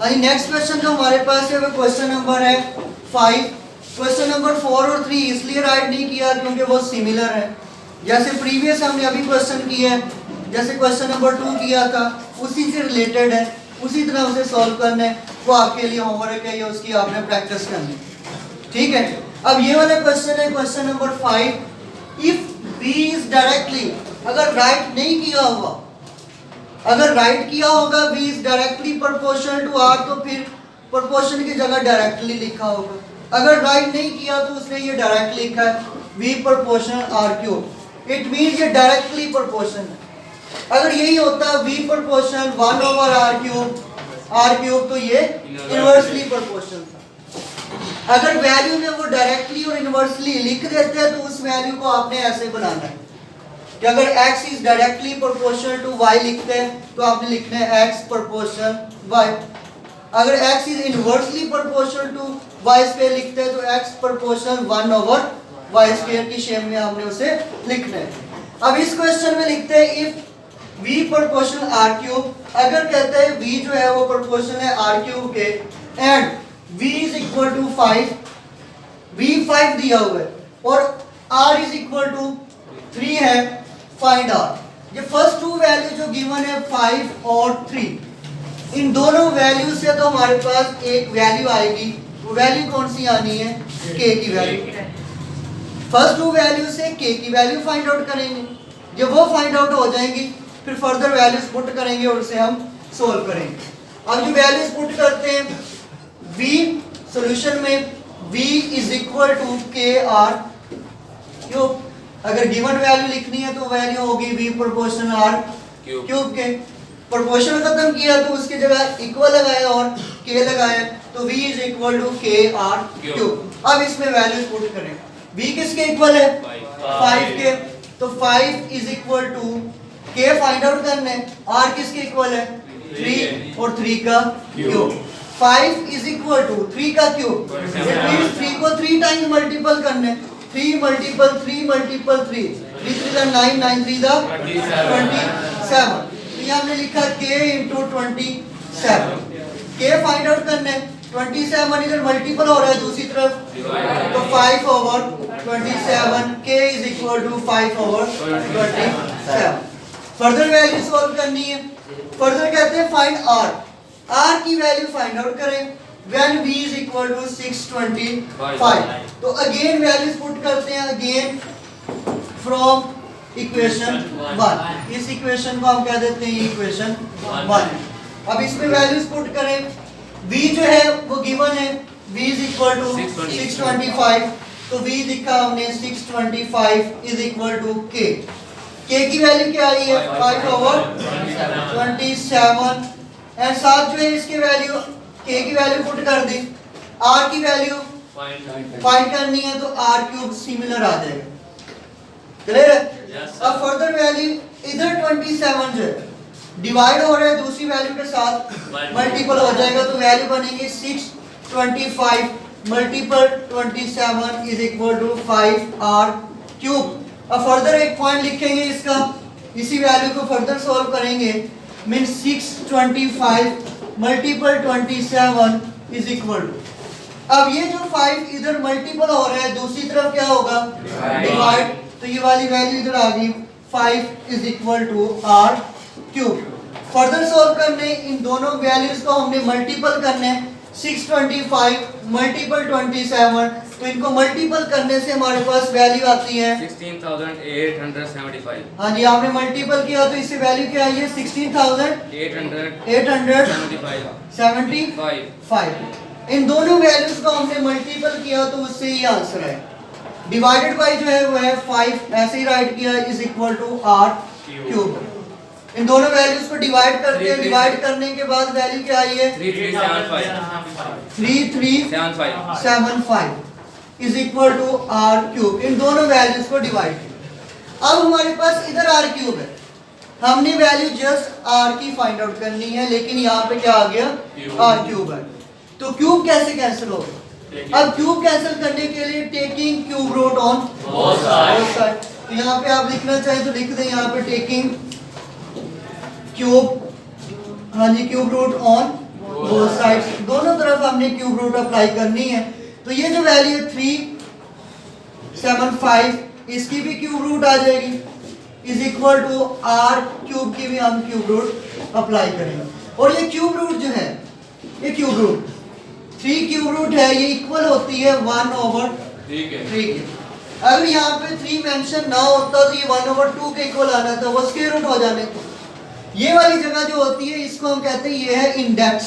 Next question जो हमारे पास है वो क्वेश्चन नंबर है 5। क्वेश्चन नंबर 4 और 3 इसलिए राइट नहीं किया क्योंकि वो सिमिलर है। जैसे प्रीवियस हमने अभी क्वेश्चन किया है, जैसे क्वेश्चन नंबर 2 किया था उसी से रिलेटेड है, उसी तरह उसे सॉल्व करना है। वो आपके लिए होमवर्क है, या उसकी आपने प्रैक्टिस करनी है। ठीक है, अब ये वाला क्वेश्चन है question number 5। If B is directly, अगर राइट नहीं किया हुआ, अगर राइट किया होगा B is directly proportional to R, तो फिर प्रोपोर्शन की जगह डायरेक्टली लिखा होगा। अगर राइट नहीं किया तो उसने ये डायरेक्ट लिखा है B proportional R cube. It means ये डायरेक्टली प्रोपोर्शनल है। अगर यही होता B proportional 1 over R cube, तो ये इनवर्सली प्रोपोर्शनल था। अगर वैल्यू में वो डायरेक्टली और इनवर्सली लिख देते हैं तो उस वैल्यू को आपने ऐसे बनाना है कि अगर x is directly proportional to y लिखते हैं तो आपने लिखना है x प्रोपोर्शनल y। अगर x is inversely proportional to y square लिखते हैं तो x proportional 1 over y square की शेप में हमने उसे लिखना है। अब इस क्वेश्चन में लिखते हैं if v proportional r cube, अगर कहते हैं v जो है वो प्रोपोर्शनल है r क्यूब के, and v is equal to 5, v 5 दिया हुआ है और r इज इक्वल टू 3 है, फाइंड आउट। ये फर्स्ट टू वैल्यू जो गिवन है 5 और 3, इन दोनों वैल्यू से तो हमारे पास एक वैल्यू आएगी। वो वैल्यू कौन सी आनी है? k की वैल्यू। फर्स्ट टू वैल्यू से k की वैल्यू फाइंड आउट करेंगे। जब वो फाइंड आउट हो जाएंगी फिर फर्दर वैल्यूज पुट करेंगे और उसे हम सोल्व करेंगे। अब जो वैल्यूज पुट करते हैं v सॉल्यूशन में v is equal to K R cube. अगर गिवन वैल्यू लिखनी है तो वैल्यू होगी v प्रोपोर्शनल r क्यूब के। प्रोपोर्शन खत्म किया तो उसकी जगह इक्वल लगाया और k लगाया तो v is equal to K R cube. अब इसमें वैल्यूज पुट करें। v किसके इक्वल है? 5 के, तो 5 is equal to k find out करने, r किसके इक्वल है? 3 और 3 का क्यूब। 5 इज इक्वल टू 3 का क्यूब, इट मींस 3 को 3 टाइम्स मल्टीपल करने। 3 मल्टीपल 3 मल्टीपल 3, 3 3 दा 9, 9 3 दा 27। तो ये हमने लिखा k into 27। k find out करने, 27 इधर मल्टीपल हो रहा है दूसरी तरफ, तो 5 over 27, k is equal to 5 over 27। Further value solve करनी है। फर्दर कहते हैं फाइंड r, r की वैल्यू फाइंड आउट करें when v is equal to 625। तो अगेन वैल्यूज पुट करते हैं, अगेन फ्रॉम इक्वेशन 1। इस इक्वेशन को हम कह देते हैं इक्वेशन 1। अब इसमें वैल्यूज पुट करें। v जो है वो गिवन है, v is equal to 625, तो v लिखा हमने 625 is equal to k। k की वैल्यू क्या आई है? 5 ओवर 27, एंड साथ जो है इसके वैल्यू k की वैल्यू पुट कर दी। r की वैल्यू फाइंड करनी है तो r क्यूब सिमिलर आ जाएगा। क्लियर है? अब फर्दर वैल्यू इधर 27 जो है डिवाइड हो रहा है दूसरी वैल्यू के साथ, मल्टीपल हो जाएगा तो वैल्यू बनेगी 625 multiple 27 is equal to 5r cube. अब फर्दर एक पॉइंट लिखेंगे इसका, इसी वैल्यू को फर्दर सॉल्व करेंगे। Mean 625 multiple 27 is equal to, अब ये जो 5 इधर मल्टीपल हो रहा है दूसरी तरफ क्या होगा? डिवाइड। तो ये वाली वैल्यू इधर आ गई 5 is equal to r cube. Further solve करने इन दोनों वैल्यूज को हमने मल्टीपल करने, 625 मल्टीपल 27, तो इनको मल्टीपल करने से हमारे पास वैल्यू आती है 16,875। हाँ जी, आपने मल्टीपल किया तो इससे वैल्यू क्या आई है? 16,875। इन दोनों वैल्यूज को हमने मल्टीपल किया तो उससे ही आंसर है। डिवाइडेड बाय जो है वो है 5, ऐसे ही राइट किया is equal to r cube. इन दोनों वैल्यूज को डिवाइड करते हैं, डिवाइड करने के बाद वैल्यू क्या आई है? 3375 is equal to r cube. इन दोनों वैल्यूज को डिवाइड किया। अब हमारे पास इधर r क्यूब है, हमने वैल्यू जस्ट r की फाइंड आउट करनी है, लेकिन यहाँ पे क्या आ गया? r क्यूब है। तो क्यूब कैसे कैंसिल होगा? अब क्यूब कैंसिल करने के लिए taking cube root on both side. तो यहाँ पे आप लिखना चाहें तो लिख दें यहाँ पे टेकिंग क्यूब, हाँ जी, cube root on both sides, दोनों तरफ हमने क्यूब रूट अप्लाई करनी है। तो ये जो वैल्यू है 375 इसकी भी क्यूब रूट आ जाएगी, is equal to r cube की भी हम क्यूब रूट अप्लाई करेंगे। और ये क्यूब रूट जो है, ये क्यूब रूट 3 क्यूब रूट है, ये इक्वल होती है 1/3 के। अगर यहाँ पे 3 मेंशन ना होता तो ये 1/2 के इक्वल आना था, वो स्क्वायर रूट हो जाने। ये वाली जगह जो होती है इसको हम कहते हैं ये है इंडेक्स।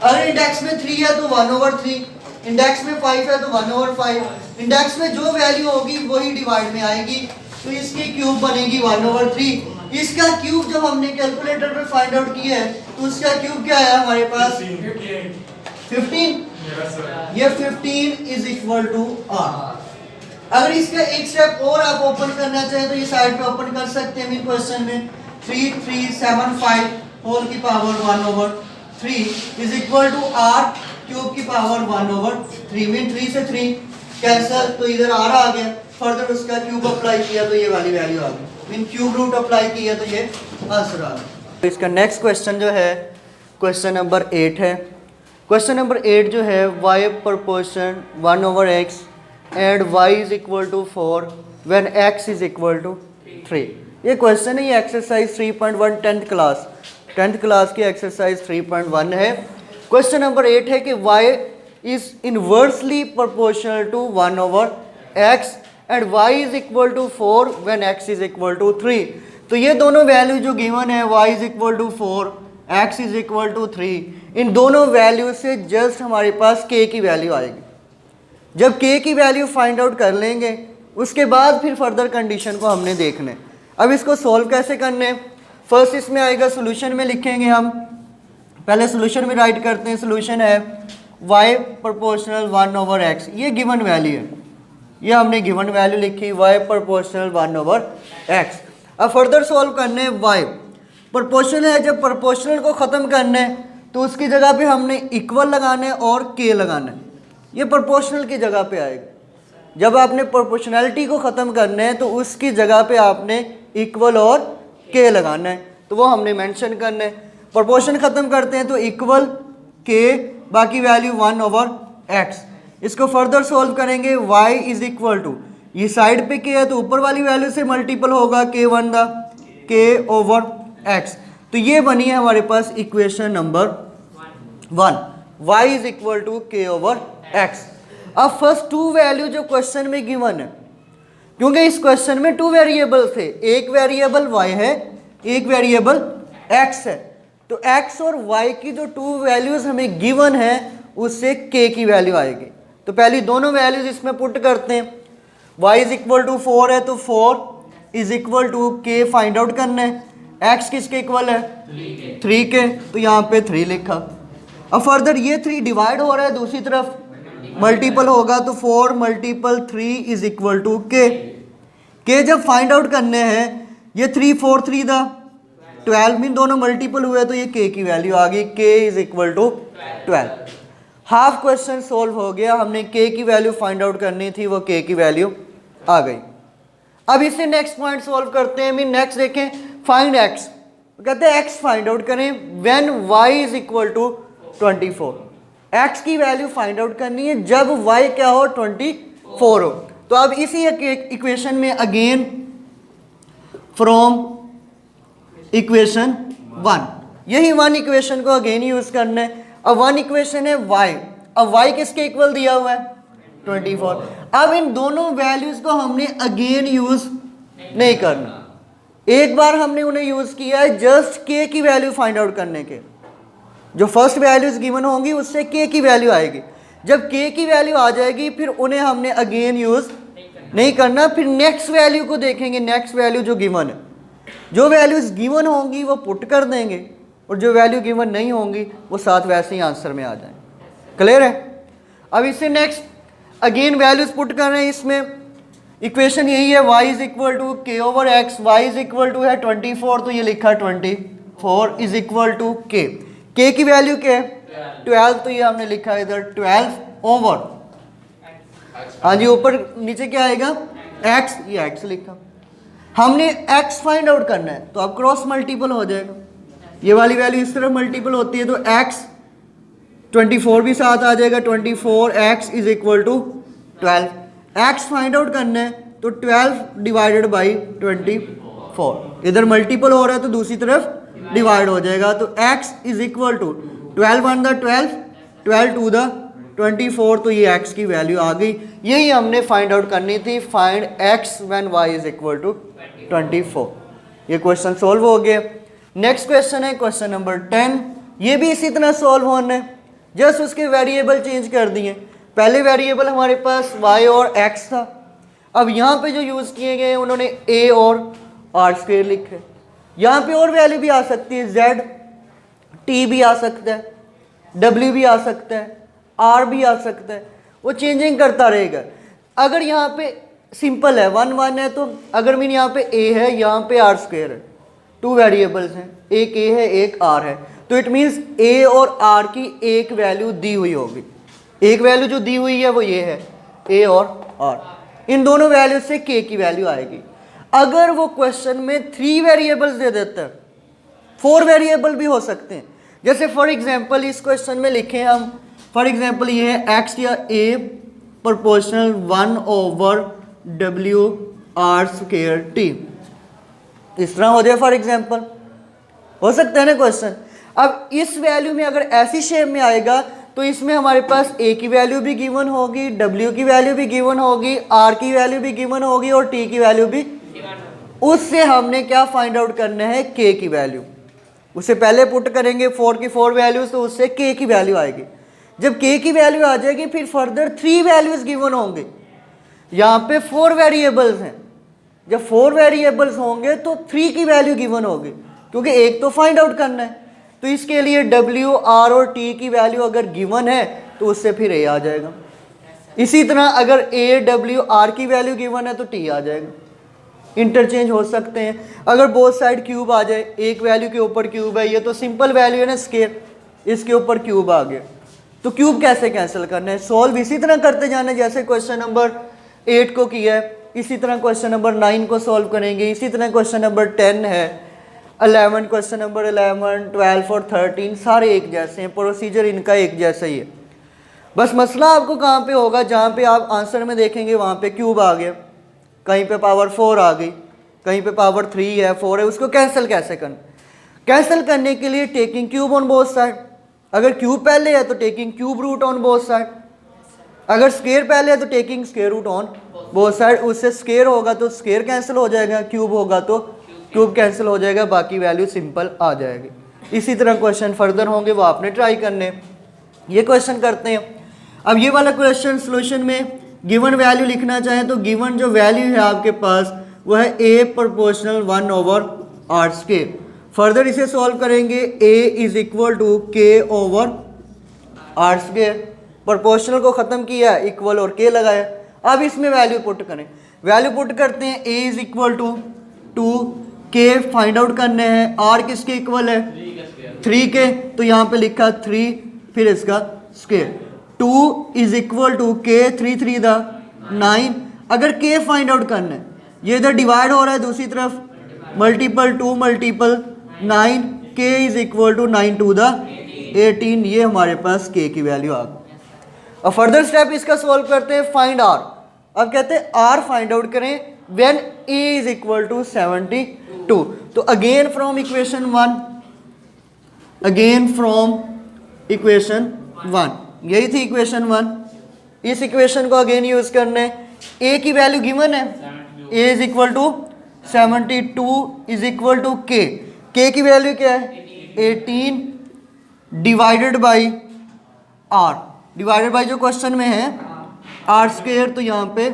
अगर इंडेक्स में 3 है तो 1/3, इंडेक्स में 5 है तो 1/5, इंडेक्स में जो वैल्यू होगी वही डिवाइड में आएगी, तो इसकी क्यूब बनेगी 1/3। इसका क्यूब जब हमने कैलकुलेटर पे फाइंड आउट किया है तो उसका क्यूब क्या है हमारे पास 15। ये 15 इज इक्वल टू r। अगर इसका एक स्टेप और आप ओपन करना चाहें तो ये साइड पे ओपन कर सकते हैं। इन क्वेश्चन में 3375 होल की power 1/3 is equal to r cube की पावर 1/3। मीन 3 से 3 कैंसिल, तो इधर r आ गया। फर्दर उसका क्यूब अप्लाई किया तो ये वाली वैल्यू आ गई। मीन क्यूब रूट अप्लाई किया तो ये आंसर आ गया। तो इसका नेक्स्ट क्वेश्चन जो है क्वेश्चन नंबर 8 है। क्वेश्चन नंबर 8 जो है y proportion 1/x and y is equal to 4 when x is equal to 3। ये क्वेश्चन है, ये एक्सरसाइज 3.1 10th क्लास की एक्सरसाइज 3.1 है। क्वेश्चन नंबर 8 है कि y is inversely proportional to 1/x and y is equal to 4 when x is equal to 3। तो ये दोनों वैल्यू जो गिवन है y is equal to 4 x is equal to 3, इन दोनों वैल्यू से जस्ट हमारे पास k की वैल्यू आएगी। जब k की वैल्यू फाइंड आउट कर लेंगे उसके बाद फिर फर्दर कंडीशन को हमने देखना है। अब इसको सॉल्व कैसे करने, फर्स्ट इसमें आएगा सोल्यूशन में लिखेंगे हम। पहले सोल्यूशन में राइट करते हैं। सोल्यूशन है y प्रोपोर्शनल 1/x, ये गिवन वैल्यू है, ये हमने गिवन वैल्यू लिखी y प्रोपोर्शनल 1/x। अब फर्दर सॉल्व करने y प्रोपोर्शनल है, जब प्रोपोर्शनल को ख़त्म करना है तो उसकी जगह पे हमने इक्वल लगाना है और k लगाना है, ये प्रोपोर्शनल की जगह पे आएगा। जब आपने प्रोपोर्शनैलिटी को ख़त्म करना है तो उसकी जगह पे आपने इक्वल और k लगाना है, तो वो हमने मेंशन करना है। प्रोपोर्शन ख़त्म करते हैं तो इक्वल k, बाकी वैल्यू 1/x। इसको फर्दर सॉल्व करेंगे, y इज इक्वल टू, ये साइड पे k है तो ऊपर वाली वैल्यू से मल्टीपल होगा, k1 दा k/x। तो ये बनी है हमारे पास equation number 1, y is equal to k/x। अब फर्स्ट 2 वैल्यू जो क्वेश्चन में गिवन है, क्योंकि इस क्वेश्चन में 2 वेरिएबल थे, एक वेरिएबल y है, एक वेरिएबल x है, तो x और y की जो 2 वैल्यूज हमें गिवन है उससे k की वैल्यू आएगी। तो पहली दोनों वैल्यूज इसमें पुट करते हैं। y इज इक्वल टू 4 है तो 4 is equal to k find out करना है। x किसके इक्वल है 3 के, तो यहाँ पे 3 लिखा। अब फर्दर ये 3 डिवाइड हो रहा है, दूसरी तरफ मल्टीपल होगा तो 4 × 3 इज इक्वल टू k जब फाइंड आउट करने हैं, ये 3 4 3 दा 12 मीन दोनों मल्टीपल हुए तो ये k की वैल्यू आ गई, k is equal to 12। Half question solve हो गया, हमने k की वैल्यू फाइंड आउट करनी थी, वो k की वैल्यू आ गई। अब इसे नेक्स्ट पॉइंट सोल्व करते हैं। मीन नेक्स्ट देखें, फाइंड x, कहते हैं x फाइंड आउट करें when y is equal to 24। x की वैल्यू फाइंड आउट करनी है जब y क्या हो 24 हो। तो अब इसी इक्वेशन में अगेन फ्रॉम इक्वेशन 1, यही 1 इक्वेशन को अगेन यूज करना है। अब 1 इक्वेशन है y, अब y किसके इक्वल दिया हुआ है 24। अब इन दोनों वैल्यूज को हमने अगेन यूज नहीं करना, एक बार हमने उन्हें यूज किया है जस्ट k की वैल्यू फाइंड आउट करने के। जो फर्स्ट वैल्यूज गिवन होंगी उससे k की वैल्यू आएगी, जब k की वैल्यू आ जाएगी फिर उन्हें हमने अगेन यूज नहीं करना। फिर नेक्स्ट वैल्यू को देखेंगे, नेक्स्ट वैल्यू जो गिवन है, जो वैल्यूज गिवन होंगी वो पुट कर देंगे और जो वैल्यू गिवन नहीं होंगी वो साथ वैसे ही आंसर में आ जाएंगे। क्लियर है। अब इससे नेक्स्ट अगेन वैल्यूज पुट कर रहे हैं। इसमें इक्वेशन यही है, y is equal to k/x, y is equal to है 24 तो ये लिखा 24 इज इक्वल टू k की वैल्यू क्या है 12 तो ये हमने लिखा है इधर 12 ओवर, हाँ जी ऊपर नीचे क्या आएगा x, ये x लिखा। हमने x फाइंड आउट करना है तो अब क्रॉस मल्टीपल हो जाएगा, ये वाली वैल्यू इस तरफ मल्टीपल होती है तो x 24 भी साथ आ जाएगा, 24x is equal to 12। x find out करना है तो 12 डिवाइडेड बाई 24, इधर मल्टीपल हो रहा है तो दूसरी तरफ डिवाइड हो जाएगा, तो x is equal to 12 one the 12, 12 to the 24, तो ये x की वैल्यू आ गई। यही हमने फाइंड आउट करनी थी, find x when y is equal to 24। ये क्वेश्चन सोल्व हो गया। नेक्स्ट क्वेश्चन है क्वेश्चन नंबर 10। ये भी इसी तरह सोल्व होना है, जस्ट उसके वेरिएबल चेंज कर दिए। पहले वेरिएबल हमारे पास y और x था, अब यहाँ पे जो यूज़ किए गए उन्होंने a और r स्क्वायर लिखे। यहाँ पे और वैल्यू भी आ सकती है, z, t भी आ सकता है, w भी आ सकता है, r भी आ सकता है, वो चेंजिंग करता रहेगा। अगर यहाँ पे सिंपल है 1 1 है, तो अगर मीन यहाँ पे a है, यहाँ पे r स्क्वायर है, 2 वेरिएबल्स हैं, एक a है एक r है, तो इट मीन्स a और r की एक वैल्यू दी हुई होगी। एक वैल्यू जो दी हुई है वो ये है, a और r, इन दोनों वैल्यू से k की वैल्यू आएगी। अगर वो क्वेश्चन में 3 वेरिएबल्स दे देता है, 4 वेरिएबल भी हो सकते हैं, जैसे फॉर एग्जांपल इस क्वेश्चन में लिखें हम, फॉर एग्जांपल ये है x या a proportional 1 over w r square t, इस तरह हो जाए फॉर एग्जांपल, हो सकता है ना क्वेश्चन। अब इस वैल्यू में अगर ऐसी शेप में आएगा तो इसमें हमारे पास a की वैल्यू भी गिवन होगी, w की वैल्यू भी गिवन होगी, r की वैल्यू भी गिवन होगी और t की वैल्यू भी। उससे हमने क्या फाइंड आउट करना है, k की वैल्यू। उसे पहले पुट करेंगे 4 की 4 वैल्यूज, तो उससे k की वैल्यू आएगी। जब k की वैल्यू आ जाएगी फिर फर्दर 3 वैल्यूज गिवन होंगे। यहाँ पे 4 वेरिएबल्स हैं, जब 4 वेरिएबल्स होंगे तो 3 की वैल्यू गिवन होगी, क्योंकि एक तो फाइंड आउट करना है। तो इसके लिए w, r और t की वैल्यू अगर गिवन है तो उससे फिर a आ जाएगा। इसी तरह अगर a, w, r की वैल्यू गिवन है तो t आ जाएगा। इंटरचेंज हो सकते हैं। अगर बोथ साइड क्यूब आ जाए, एक वैल्यू के ऊपर क्यूब है, ये तो सिंपल वैल्यू है ना स्क्वायर, इसके ऊपर क्यूब आ गया, तो क्यूब कैसे कैंसिल करना है, सॉल्व इसी तरह करते जाना है जैसे क्वेश्चन नंबर 8 को किया है। इसी तरह क्वेश्चन नंबर 9 को सॉल्व करेंगे। इसी तरह क्वेश्चन नंबर 10 है, 11, क्वेश्चन नंबर 11, 12 और 13 सारे एक जैसे हैं, प्रोसीजर इनका एक जैसा ही है। बस मसला आपको कहाँ पे होगा, जहाँ पे आप आंसर में देखेंगे वहाँ पे क्यूब आ गया, कहीं पे पावर 4 आ गई, कहीं पे पावर 3 है, 4 है, उसको कैंसिल कैसे करना। कैंसिल करने के लिए taking cube on both side, अगर क्यूब पहले है तो taking cube root on both side, अगर स्क्वायर पहले है तो taking square root on both side. उससे स्क्वायर होगा तो स्क्वायर कैंसिल हो जाएगा, क्यूब होगा तो क्यूब कैंसिल हो जाएगा, बाकी वैल्यू सिंपल आ जाएगी। इसी तरह क्वेश्चन फर्दर होंगे, वो आपने ट्राई करने। ये क्वेश्चन करते हैं। अब ये वाला क्वेश्चन सोल्यूशन में गिवन वैल्यू लिखना चाहें तो गिवन जो वैल्यू है आपके पास वो है a proportional 1 over r square. Further इसे सॉल्व करेंगे, a is equal to k over r square. Proportional को ख़त्म किया, इक्वल और k लगाया। अब इसमें वैल्यू पुट करें, वैल्यू पुट करते हैं, a is equal to 2k find out करने हैं, r किसके इक्वल है 3 के, तो यहाँ पे लिखा 3 फिर इसका square. 2 is equal to k, 3 3 दा 9। अगर k फाइंड आउट करना है, ये इधर डिवाइड हो रहा है, दूसरी तरफ multiple 2 multiple 9, k is equal to 9 2 दा 18। ये हमारे पास k की वैल्यू आ गई। अब फर्दर स्टेप इसका सॉल्व करते हैं, फाइंड r। अब कहते हैं r फाइंड आउट करें when a is equal to 72। तो again from equation 1, again from equation 1, यही थी इक्वेशन 1। इस इक्वेशन को अगेन यूज करना है। a की वैल्यू गिवन है, a is equal to 72 is equal to k। k की वैल्यू क्या है 18 divided by r, divided by जो क्वेश्चन में है r स्क्वायर, तो यहाँ पे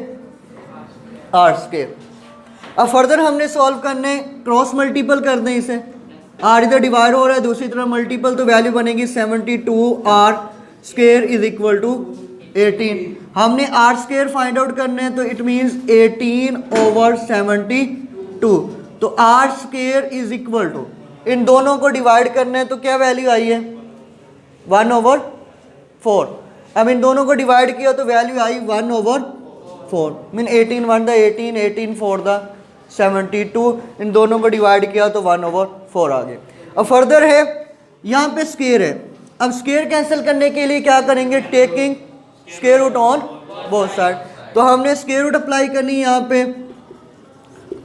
r स्क्वायर। अब फर्दर हमने सॉल्व करने, क्रॉस मल्टीपल कर दें इसे, r इधर डिवाइड हो रहा है, दूसरी तरफ मल्टीपल, तो वैल्यू बनेगी 72 r square is equal to 18। हमने r स्क्वायर फाइंड आउट करने हैं, तो इट मीन्स 18 ओवर 72। तो r square is equal to, इन दोनों को डिवाइड करना है, तो क्या वैल्यू आई है 1 ओवर 4। अब इन दोनों को डिवाइड किया तो वैल्यू आई 1 ओवर 4, मीन 18 1 दा 18, 18 4 दा 72, इन दोनों को डिवाइड किया तो 1 ओवर 4 आ गया। अब फर्दर है यहाँ पे स्क्वायर है, अब स्क्वायर कैंसिल करने के लिए क्या करेंगे, taking square root on both side. तो हमने स्क्वायर रूट अप्लाई करनी है यहाँ पे,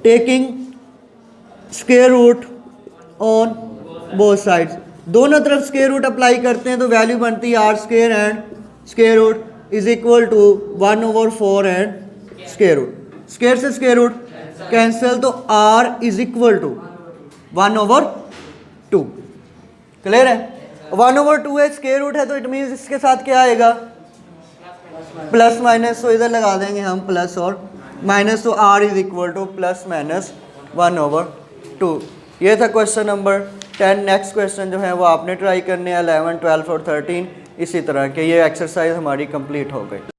taking square root on both sides, दोनों तरफ स्क्वायर रूट अप्लाई करते हैं तो वैल्यू बनती है R square and square root is equal to 1/4 and square root, square से स्क्वायर रूट कैंसिल, तो R is equal to 1/2। Clear है, 1/2 है, स्क्वायर रूट है तो इट मीन्स इसके साथ क्या आएगा, प्लस माइनस, तो इधर लगा देंगे हम प्लस और माइनस, तो R is equal to plus minus 1/2। ये था क्वेश्चन नंबर 10। नेक्स्ट क्वेश्चन जो है वो आपने ट्राई करने हैं 11, 12 और 13 इसी तरह के। ये एक्सरसाइज हमारी कंप्लीट हो गई।